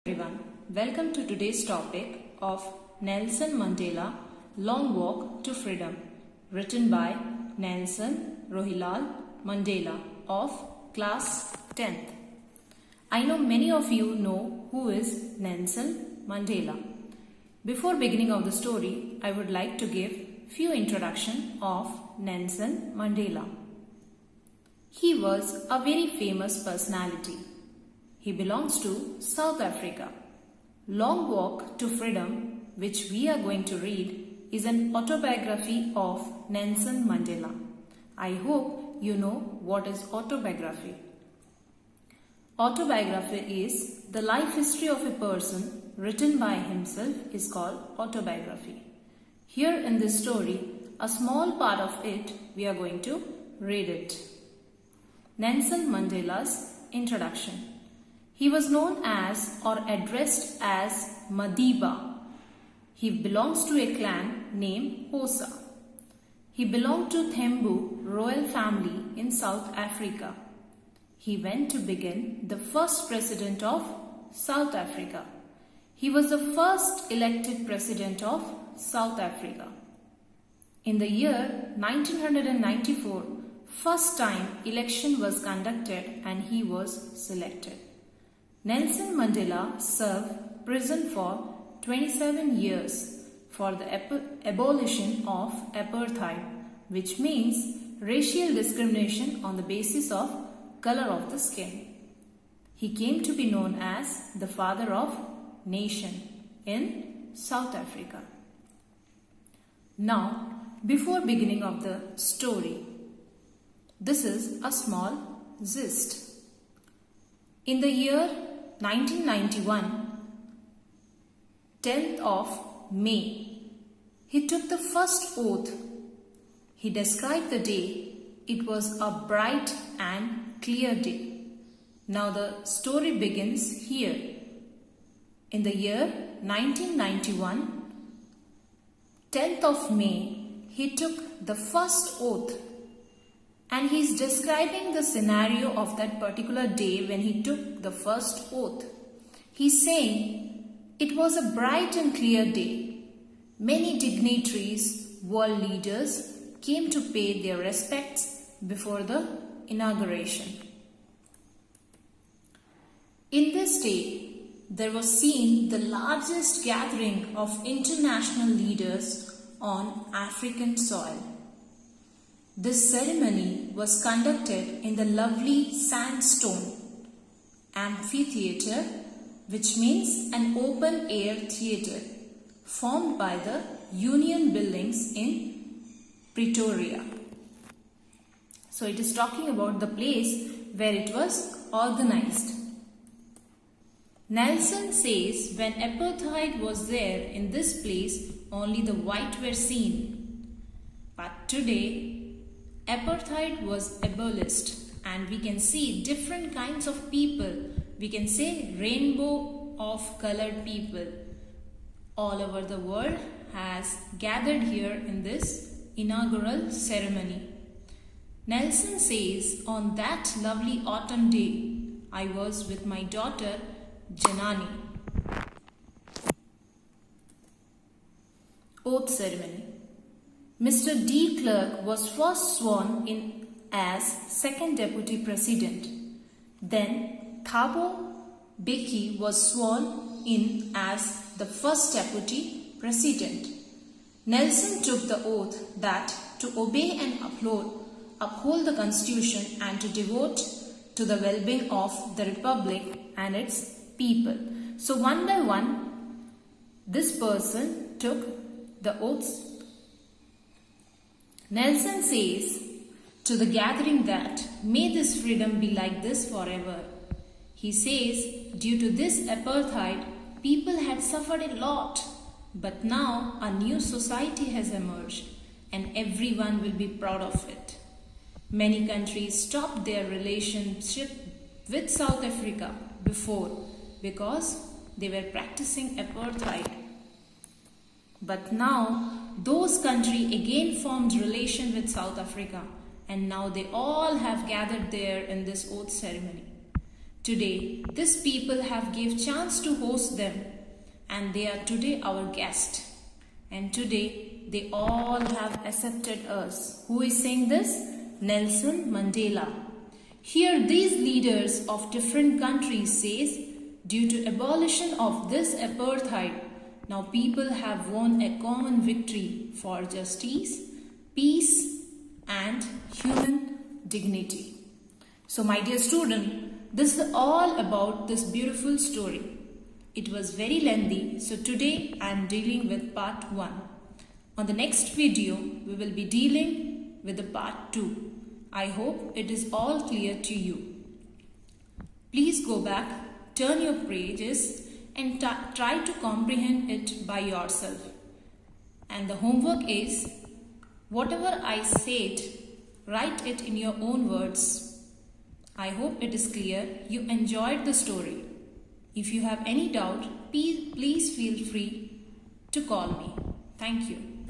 Everyone, welcome to today's topic of Nelson Mandela Long Walk to Freedom, written by Nelson Rolihlahla Mandela of class 10th. I know many of you know who is Nelson Mandela. Before beginning of the story, I would like to give few introduction of Nelson Mandela. He was a very famous personality. He belongs to South Africa. Long Walk to Freedom, which we are going to read, is an autobiography of Nelson Mandela. I hope you know what is autobiography. Autobiography is the life history of a person written by himself is called autobiography. Here in this story, a small part of it we are going to read it. Nelson Mandela's introduction. He was known as or addressed as Madiba. He belongs to a clan named Xhosa. He belonged to Thembu royal family in South Africa. He went to begin the first president of South Africa. He was the first elected president of South Africa. In the year 1994, first time election was conducted and he was selected. Nelson Mandela served prison for 27 years for the abolition of apartheid, which means racial discrimination on the basis of color of the skin. He came to be known as the father of nation in South Africa. Now, before beginning of the story, this is a small gist. In the year 1991, 10th of May, he took the first oath. He described the day. It was a bright and clear day. Now the story begins here. In the year 1991, 10th of May, he took the first oath. And he is describing the scenario of that particular day when he took the first oath. He's saying, it was a bright and clear day. Many dignitaries, world leaders came to pay their respects before the inauguration. In this day, there was seen the largest gathering of international leaders on African soil. This ceremony was conducted in the lovely sandstone amphitheatre, which means an open air theatre formed by the Union Buildings in Pretoria. So it is talking about the place where it was organized. Nelson says when apartheid was there in this place, only the white were seen. But today, apartheid was abolished and we can see different kinds of people. We can say rainbow of colored people all over the world has gathered here in this inaugural ceremony. Nelson says, on that lovely autumn day, I was with my daughter Janani. Oath ceremony. Mr. de Klerk was first sworn in as second deputy president. Then Thabo Mbeki was sworn in as the first deputy president. Nelson took the oath that to obey and uphold the constitution and to devote to the well-being of the republic and its people. So one by one, this person took the oaths. Nelson says to the gathering that, may this freedom be like this forever. He says, due to this apartheid, people had suffered a lot. But now a new society has emerged and everyone will be proud of it. Many countries stopped their relationship with South Africa before because they were practicing apartheid. But now, those countries again formed relation with South Africa and now they all have gathered there in this oath ceremony. Today, these people have give chance to host them and they are today our guest. And today, they all have accepted us. Who is saying this? Nelson Mandela. Here, these leaders of different countries says, due to abolition of this apartheid, now people have won a common victory for justice, peace and human dignity. So my dear student, this is all about this beautiful story. It was very lengthy, so today I am dealing with part 1. On the next video, we will be dealing with the part 2. I hope it is all clear to you. Please go back, turn your pages and try to comprehend it by yourself. And the homework is, whatever I said, write it in your own words. I hope it is clear you enjoyed the story. If you have any doubt, please feel free to call me. Thank you.